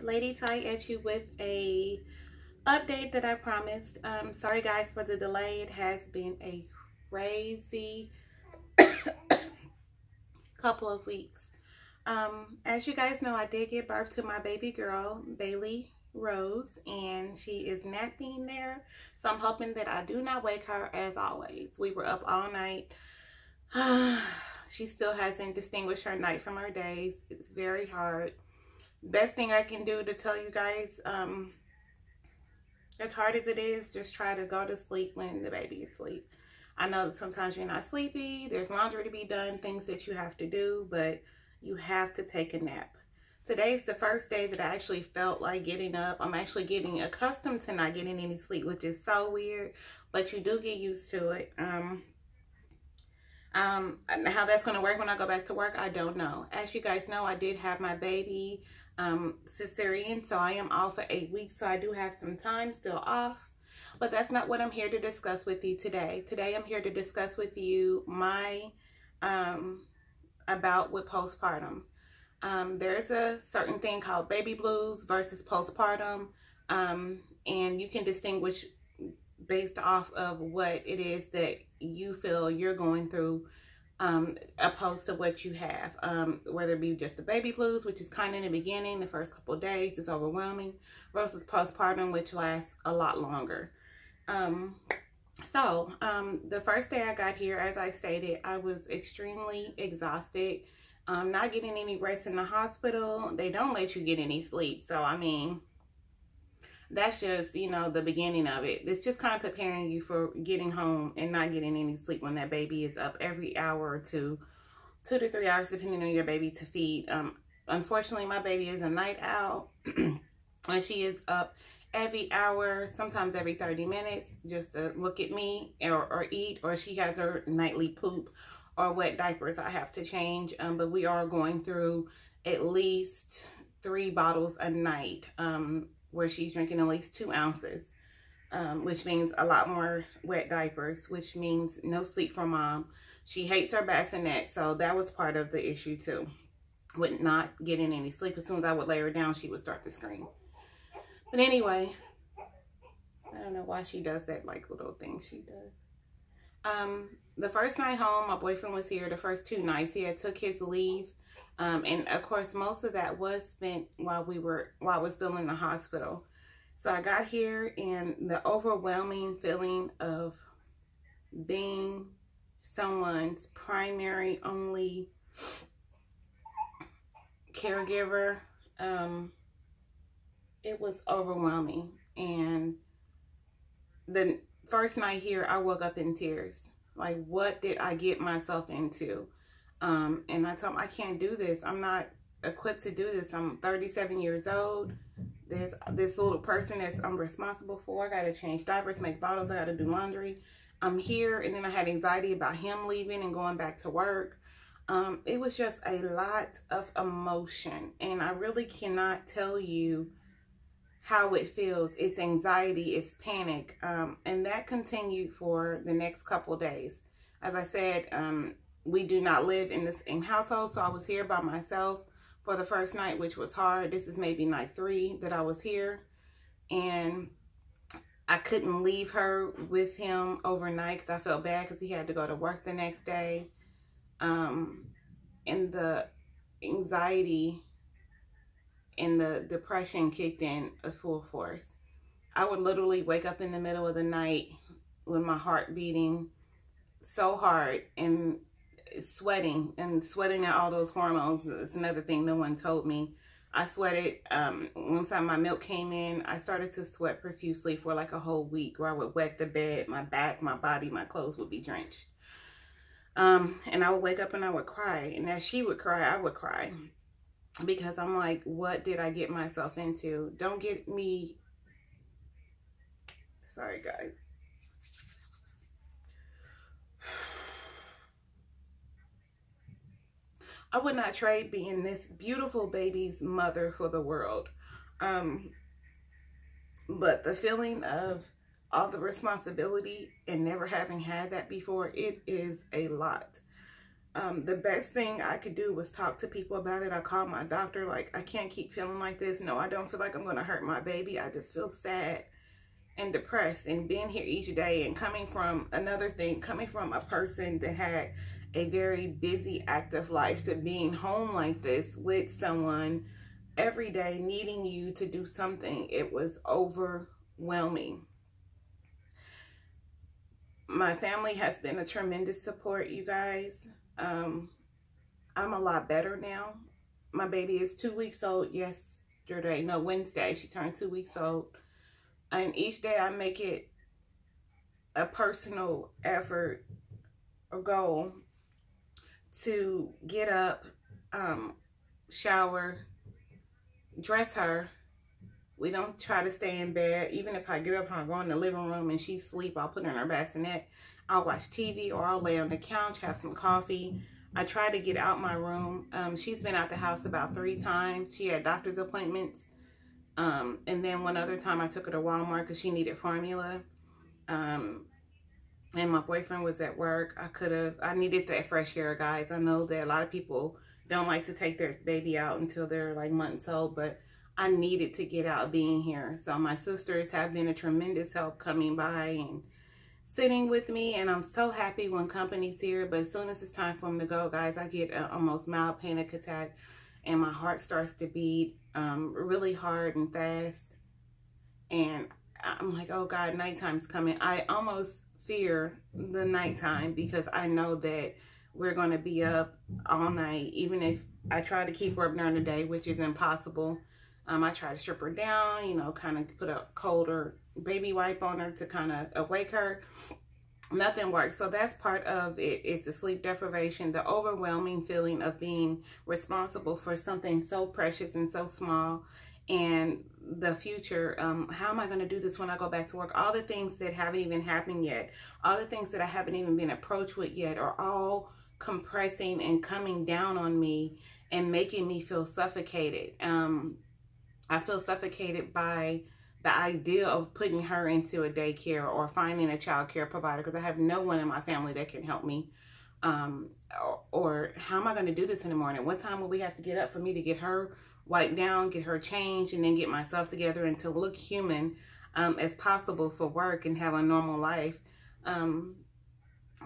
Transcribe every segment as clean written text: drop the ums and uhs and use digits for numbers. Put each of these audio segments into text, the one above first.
Lady Ty at you with a update that I promised. Sorry guys for the delay. It has been a crazy couple of weeks. As you guys know, I did give birth to my baby girl, Bailey Rose, and she is napping there. So I'm hoping that I do not wake her as always. We were up all night. She still hasn't distinguished her night from her days. It's very hard. Best thing I can do to tell you guys, as hard as it is, just try to go to sleep when the baby is asleep. I know that sometimes you're not sleepy, there's laundry to be done, things that you have to do, but you have to take a nap. Today's the first day that I actually felt like getting up. I'm actually getting accustomed to not getting any sleep, which is so weird, but you do get used to it. How that's going to work when I go back to work, I don't know. As you guys know, I did have my baby cesarean, so I am off for 8 weeks, so I do have some time still off, but that's not what I'm here to discuss with you today. Today I'm here to discuss with you my about with postpartum. There's a certain thing called baby blues versus postpartum, and you can distinguish based off of what it is that you feel you're going through, opposed to what you have, whether it be just the baby blues, which is kind of in the beginning, the first couple of days, it's overwhelming, versus postpartum, which lasts a lot longer. The first day I got here, as I stated, I was extremely exhausted, not getting any rest in the hospital. They don't let you get any sleep. So, I mean, that's just, you know, the beginning of it. It's just kind of preparing you for getting home and not getting any sleep when that baby is up every hour or two to 3 hours, depending on your baby, to feed. Unfortunately, my baby is a night owl, and she is up every hour, sometimes every 30 minutes, just to look at me or eat, or she has her nightly poop or wet diapers I have to change. But we are going through at least 3 bottles a night, where she's drinking at least 2 ounces, which means a lot more wet diapers, which means no sleep for mom. She hates her bassinet, so that was part of the issue too, with not getting any sleep. As soon as I would lay her down, she would start to scream. But anyway, I don't know why she does that, like, little thing she does. The first night home, my boyfriend was here. The first 2 nights, he had took his leave. And of course, most of that was spent while I was still in the hospital. So I got here, and the overwhelming feeling of being someone's primary only caregiver, it was overwhelming. And the first night here, I woke up in tears. Like, what did I get myself into? And I told him, I can't do this. I'm not equipped to do this. I'm 37 years old. There's this little person that I'm responsible for. I got to change diapers, make bottles. I got to do laundry. I'm here. And then I had anxiety about him leaving and going back to work. It was just a lot of emotion. And I really cannot tell you how it feels. It's anxiety, it's panic. And that continued for the next couple of days. As I said, we do not live in the same household, so I was here by myself for the first night, which was hard. This is maybe night 3 that I was here, and I couldn't leave her with him overnight because I felt bad because he had to go to work the next day. And the anxiety and the depression kicked in at full force. I would literally wake up in the middle of the night with my heart beating so hard and sweating at all those hormones. It's another thing no one told me. I sweated. One time my milk came in, I started to sweat profusely for like a whole week, where I would wet the bed, my back, my body, my clothes would be drenched. And I would wake up and I would cry. And as she would cry, I would cry. Because I'm like, what did I get myself into? Don't get me... Sorry, guys. I would not trade being this beautiful baby's mother for the world. But the feeling of all the responsibility and never having had that before, it is a lot. The best thing I could do was talk to people about it. I called my doctor, like, I can't keep feeling like this. No, I don't feel like I'm going to hurt my baby. I just feel sad and depressed, and being here each day, and coming from another thing, coming from a person that had a very busy, active life, to being home like this with someone every day needing you to do something. It was overwhelming. My family has been a tremendous support, you guys. I'm a lot better now. My baby is 2 weeks old Wednesday. She turned 2 weeks old. And each day I make it a personal effort or goal to get up, shower, dress her. We don't try to stay in bed. Even if I get up and I go in the living room and she's asleep, I'll put her in her bassinet. I'll watch TV, or I'll lay on the couch, have some coffee. I try to get out my room. She's been out the house about 3 times. She had doctor's appointments. And then one other time I took her to Walmart because she needed formula. And my boyfriend was at work. I needed that fresh air, guys. I know that a lot of people don't like to take their baby out until they're like months old, but I needed to get out being here. So my sisters have been a tremendous help coming by and sitting with me, and I'm so happy when company's here. But as soon as it's time for them to go, guys, I get an almost mild panic attack, and my heart starts to beat really hard and fast. And I'm like, oh God, nighttime's coming. I almost fear the nighttime because I know that we're going to be up all night. Even if I try to keep her up during the day, which is impossible. I try to strip her down, you know, kind of put a colder baby wipe on her to kind of awake her. Nothing works. So that's part of it. It's the sleep deprivation, the overwhelming feeling of being responsible for something so precious and so small, and the future. How am I going to do this when I go back to work? All the things that haven't even happened yet, all the things that I haven't even been approached with yet, are all compressing and coming down on me and making me feel suffocated. I feel suffocated by the idea of putting her into a daycare or finding a child care provider, because I have no one in my family that can help me. Or how am I going to do this in the morning? What time will we have to get up for me to get her wiped down, get her changed, and then get myself together and to look human as possible for work and have a normal life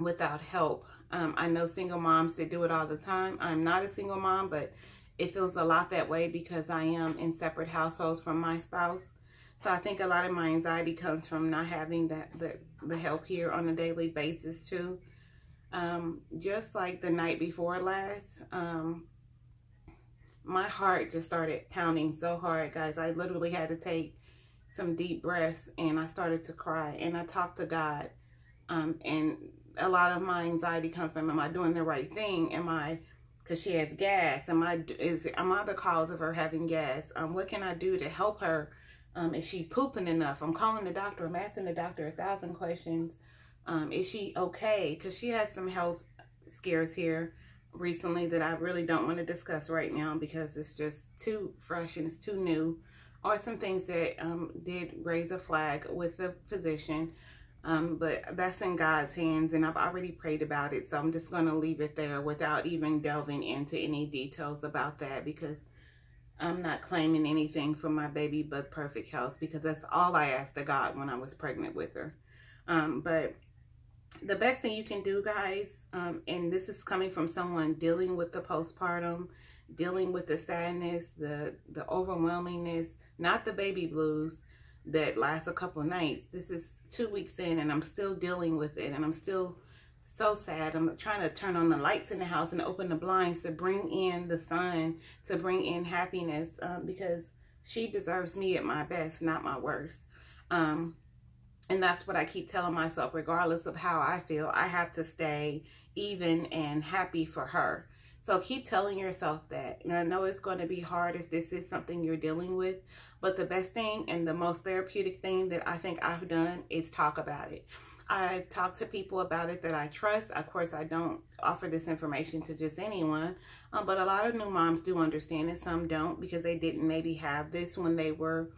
without help? I know single moms that do it all the time. I'm not a single mom, but it feels a lot that way because I am in separate households from my spouse. So I think a lot of my anxiety comes from not having the help here on a daily basis too. Just like the night before last, my heart just started pounding so hard, guys. I literally had to take some deep breaths, and I started to cry, and I talked to God. And a lot of my anxiety comes from, am I doing the right thing? Because she has gas. Am I the cause of her having gas? What can I do to help her? Is she pooping enough? I'm calling the doctor. I'm asking the doctor 1,000 questions. Is she okay? Because she has some health scares here recently that I really don't want to discuss right now because it's just too fresh and it's too new. Or some things that did raise a flag with the physician. But that's in God's hands, and I've already prayed about it. So I'm just going to leave it there without even delving into any details about that, because I'm not claiming anything for my baby but perfect health, because that's all I asked of God when I was pregnant with her. But the best thing you can do, guys, and this is coming from someone dealing with the postpartum, dealing with the sadness, the overwhelmingness, not the baby blues that lasts a couple of nights. This is 2 weeks in, and I'm still dealing with it, and I'm still so sad. I'm trying to turn on the lights in the house and open the blinds to bring in the sun, to bring in happiness, because she deserves me at my best, not my worst. And that's what I keep telling myself, regardless of how I feel, I have to stay even and happy for her. So keep telling yourself that. And I know it's going to be hard if this is something you're dealing with, but the best thing and the most therapeutic thing that I think I've done is talk about it. I've talked to people about it that I trust. Of course, I don't offer this information to just anyone, but a lot of new moms do understand it. Some don't, because they didn't maybe have this when they were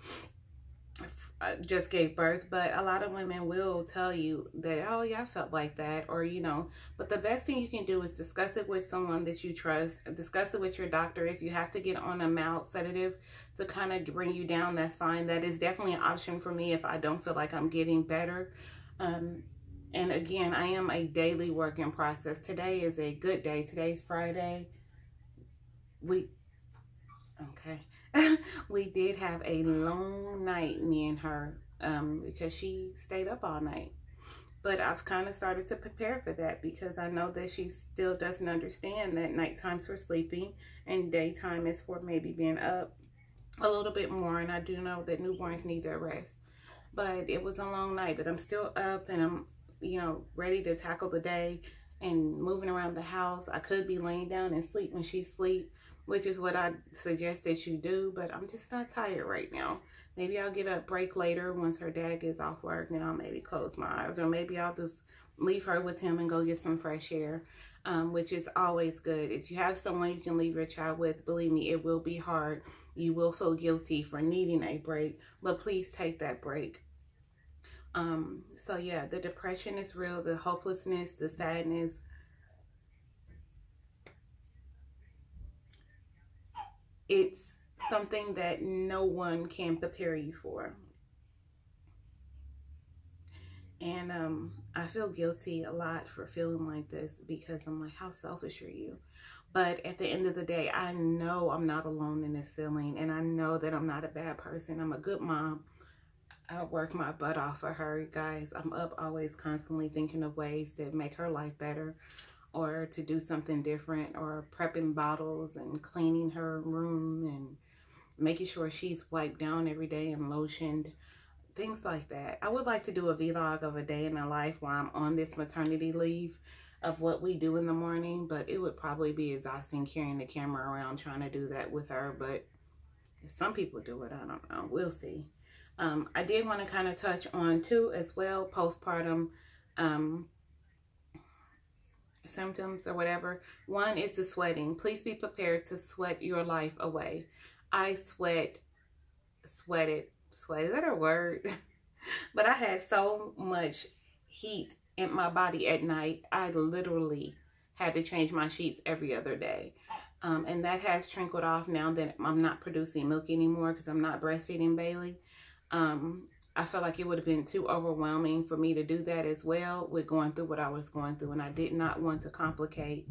just gave birth, but a lot of women will tell you that, oh yeah, I felt like that, or you know. But the best thing you can do is discuss it with someone that you trust. Discuss it with your doctor. If you have to get on a mild sedative to kind of bring you down, that's fine. That is definitely an option for me if I don't feel like I'm getting better. And again, I am a daily work in process. Today is a good day. Today's Friday. Okay. We did have a long night, me and her, because she stayed up all night. But I've kind of started to prepare for that because I know that she still doesn't understand that nighttime's for sleeping and daytime is for maybe being up a little bit more. And I do know that newborns need their rest. But it was a long night, but I'm still up and I'm, you know, ready to tackle the day and moving around the house. I could be laying down and sleep when she sleeps, which is what I suggest that you do, but I'm just not tired right now. Maybe I'll get a break later once her dad gets off work, then I'll maybe close my eyes, or maybe I'll just leave her with him and go get some fresh air, which is always good. If you have someone you can leave your child with, believe me, it will be hard. You will feel guilty for needing a break, but please take that break. So yeah, the depression is real, the hopelessness, the sadness. It's something that no one can prepare you for. And I feel guilty a lot for feeling like this because I'm like, how selfish are you? But at the end of the day, I know I'm not alone in this feeling, and I know that I'm not a bad person. I'm a good mom. I work my butt off for her, guys. I'm up always constantly thinking of ways to make her life better, or to do something different, or prepping bottles and cleaning her room and making sure she's wiped down every day and lotioned, things like that. I would like to do a vlog of a day in my life while I'm on this maternity leave of what we do in the morning, but it would probably be exhausting carrying the camera around trying to do that with her, but some people do it, I don't know, we'll see. I did want to kind of touch on too as well, postpartum symptoms or whatever. One is the sweating. Please be prepared to sweat your life away. I sweated, is that a word? But I had so much heat in my body at night. I literally had to change my sheets every other day. And that has trickled off now that I'm not producing milk anymore because I'm not breastfeeding Bailey. I felt like it would have been too overwhelming for me to do that as well with going through what I was going through. And I did not want to complicate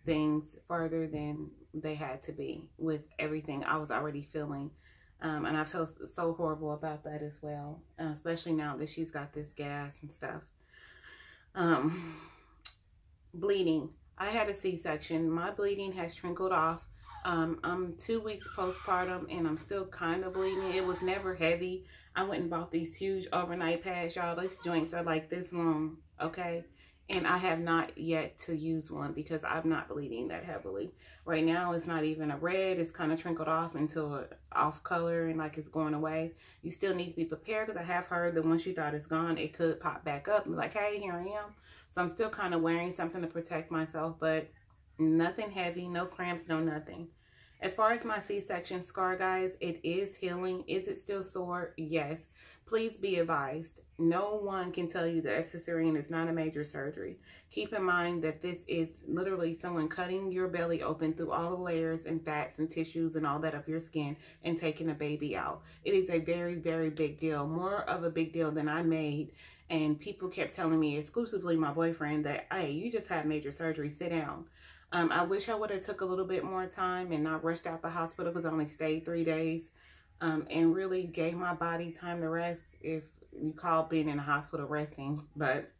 things further than they had to be with everything I was already feeling. And I feel so horrible about that as well, especially now that she's got this gas and stuff. Bleeding. I had a C-section. My bleeding has trickled off. I'm 2 weeks postpartum and I'm still kind of bleeding. It was never heavy. I went and bought these huge overnight pads, y'all. These joints are like this long, okay? And I have not yet to use one because I'm not bleeding that heavily. Right now, it's not even a red. It's kind of trickled off into an off color and like it's going away. You still need to be prepared because I have heard that once you thought it's gone, it could pop back up and be like, hey, here I am. So I'm still kind of wearing something to protect myself, but nothing heavy, no cramps, no nothing. As far as my C-section scar, guys, it is healing. Is it still sore? Yes. Please be advised. No one can tell you that a cesarean is not a major surgery. Keep in mind that this is literally someone cutting your belly open through all the layers and fats and tissues and all that of your skin and taking a baby out. It is a very, very big deal. More of a big deal than I made. And people kept telling me, exclusively my boyfriend, that, hey, you just had major surgery, sit down. I wish I would have took a little bit more time and not rushed out the hospital because I only stayed 3 days and really gave my body time to rest, if you call being in the hospital resting. But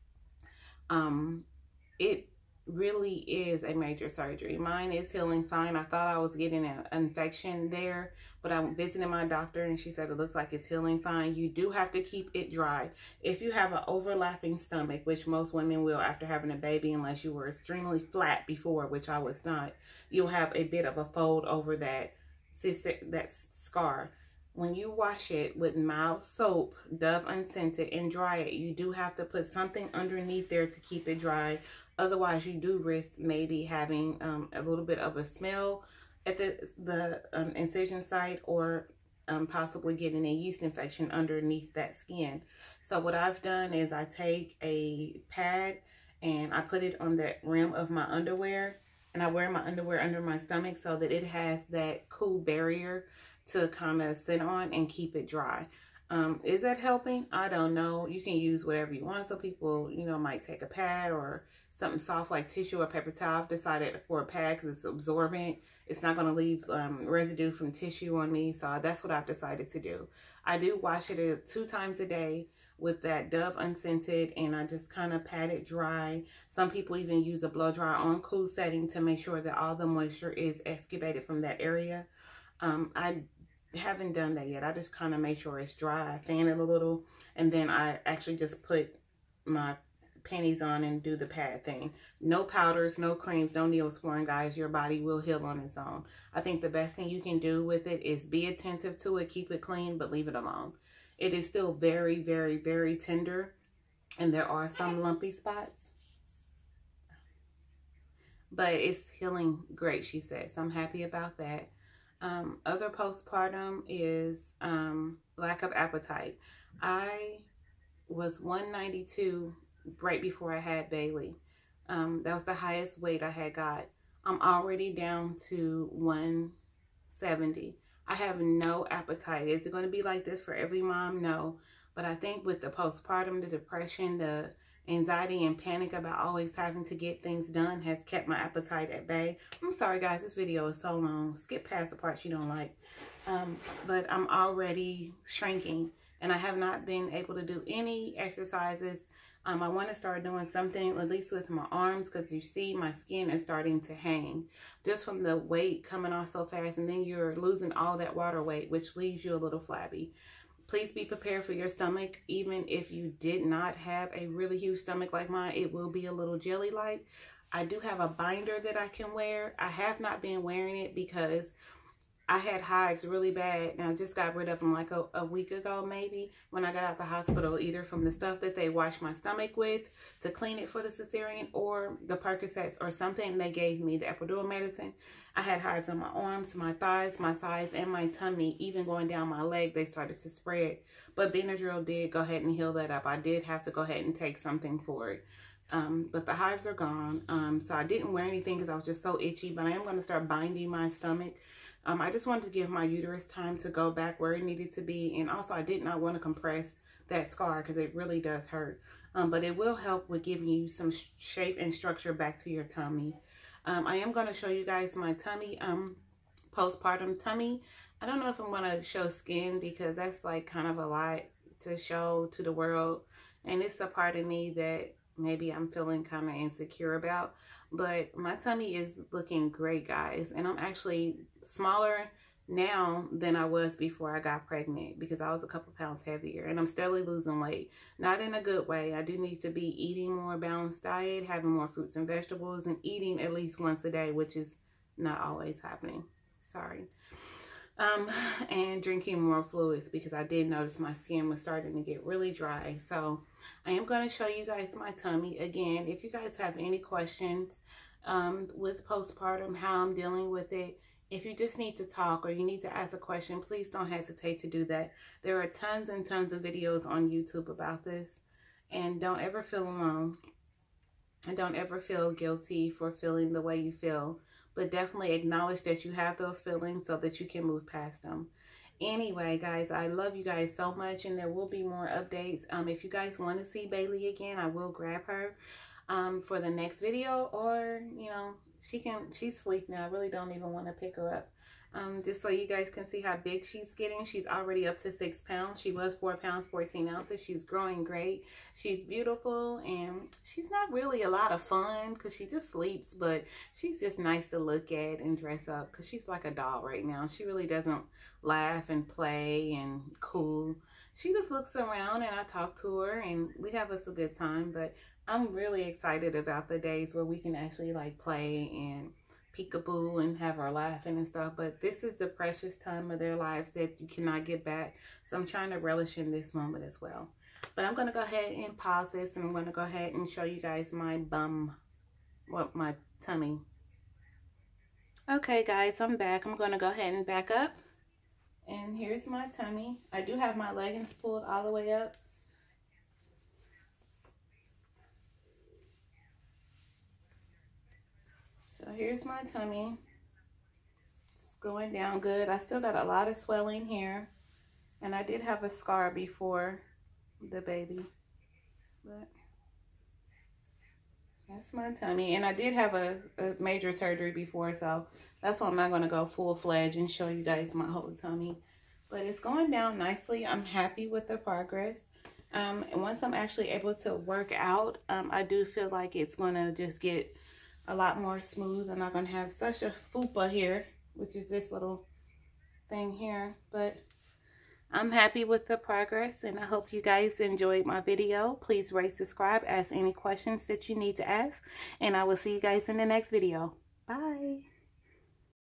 it really is a major surgery. Mine is healing fine. I thought I was getting an infection there, but I visited my doctor and she said it looks like it's healing fine. You do have to keep it dry. If you have an overlapping stomach, which most women will after having a baby, unless you were extremely flat before, which I was not, you'll have a bit of a fold over that scar. When you wash it with mild soap, Dove unscented, and dry it, you do have to put something underneath there to keep it dry. Otherwise, you do risk maybe having a little bit of a smell at the incision site, or possibly getting a yeast infection underneath that skin. So what I've done is I take a pad and I put it on the rim of my underwear, and I wear my underwear under my stomach so that it has that cool barrier to kind of sit on and keep it dry. Is that helping? I don't know. You can use whatever you want. So people, you know, might take a pad or something soft like tissue or paper towel. I've decided for a pad because it's absorbent. It's not going to leave residue from tissue on me. So that's what I've decided to do. I do wash it 2 times a day with that Dove unscented, and I just kind of pat it dry. Some people even use a blow dryer on cool setting to make sure that all the moisture is excavated from that area. I haven't done that yet. I just kind of make sure it's dry. I fan it a little, and then I actually just put my panties on and do the pad thing. No powders, no creams, no Neosporin, guys. Your body will heal on its own. I think the best thing you can do with it is be attentive to it, keep it clean, but leave it alone. It is still very, very, very tender, and there are some lumpy spots, but it's healing great, she said. So I'm happy about that. Other postpartum is lack of appetite. I was 192 right before I had Bailey. That was the highest weight I had got. I'm already down to 170. I have no appetite. Is it going to be like this for every mom? No. But I think with the postpartum, the depression, the anxiety and panic about always having to get things done has kept my appetite at bay. I'm sorry, guys. This video is so long. Skip past the parts you don't like. But I'm already shrinking, and I have not been able to do any exercises. I want to start doing something, at least with my arms, because you see my skin is starting to hang just from the weight coming off so fast, and then you're losing all that water weight, which leaves you a little flabby. Please be prepared for your stomach. Even if you did not have a really huge stomach like mine, it will be a little jelly-like. I do have a binder that I can wear. I have not been wearing it because I had hives really bad. Now, I just got rid of them like a week ago, maybe, when I got out the hospital, either from the stuff that they washed my stomach with to clean it for the cesarean, or the Percocets or something they gave me, the epidural medicine. I had hives on my arms, my thighs, my sides, and my tummy. Even going down my leg, they started to spread. But Benadryl did go ahead and heal that up. I did have to go ahead and take something for it. But the hives are gone. So I didn't wear anything because I was just so itchy. But I am going to start binding my stomach. I just wanted to give my uterus time to go back where it needed to be. And also, I did not want to compress that scar because it really does hurt. But it will help with giving you some shape and structure back to your tummy. I am going to show you guys my tummy, postpartum tummy. I don't know if I'm going to show skin because that's like kind of a lot to show to the world. And it's a part of me that maybe I'm feeling kind of insecure about. But my tummy is looking great, guys. And I'm actually smaller now than I was before I got pregnant because I was a couple pounds heavier. And I'm steadily losing weight. Not in a good way. I do need to be eating more balanced diet, having more fruits and vegetables, and eating at least once a day, which is not always happening. Sorry. And drinking more fluids because I did notice my skin was starting to get really dry. So I am going to show you guys my tummy again. If you guys have any questions with postpartum, how I'm dealing with it, if you just need to talk or you need to ask a question, please don't hesitate to do that. There are tons and tons of videos on YouTube about this. And don't ever feel alone. And don't ever feel guilty for feeling the way you feel. But definitely acknowledge that you have those feelings so that you can move past them. Anyway, guys, I love you guys so much, and there will be more updates. If you guys want to see Bailey again, I will grab her for the next video, or, you know, she's asleep now. I really don't even want to pick her up. Just so you guys can see how big she's getting. She's already up to 6 pounds. She was 4 pounds, 14 ounces. She's growing great. She's beautiful, and she's not really a lot of fun because she just sleeps, but she's just nice to look at and dress up because she's like a doll right now. She really doesn't laugh and play and cool. She just looks around, and I talk to her, and we have us a good time, but I'm really excited about the days where we can actually like play and peekaboo and have her laughing and stuff. But this is the precious time of their lives that you cannot get back. So I'm trying to relish in this moment as well. But I'm going to go ahead and pause this, and I'm going to go ahead and show you guys my my tummy. Okay, guys, I'm back. I'm going to go ahead and back up And here's my tummy. I do have my leggings pulled all the way up. So here's my tummy. It's going down good. I still got a lot of swelling here. And I did have a scar before the baby. But that's my tummy. And I did have a major surgery before, so that's why I'm not going to go full-fledged and show you guys my whole tummy. But it's going down nicely. I'm happy with the progress. And once I'm actually able to work out, I do feel like it's going to just get a lot more smooth. I'm not going to have such a fupa here, which is this little thing here. But I'm happy with the progress, and I hope you guys enjoyed my video. Please rate, subscribe, ask any questions that you need to ask, and I will see you guys in the next video. Bye.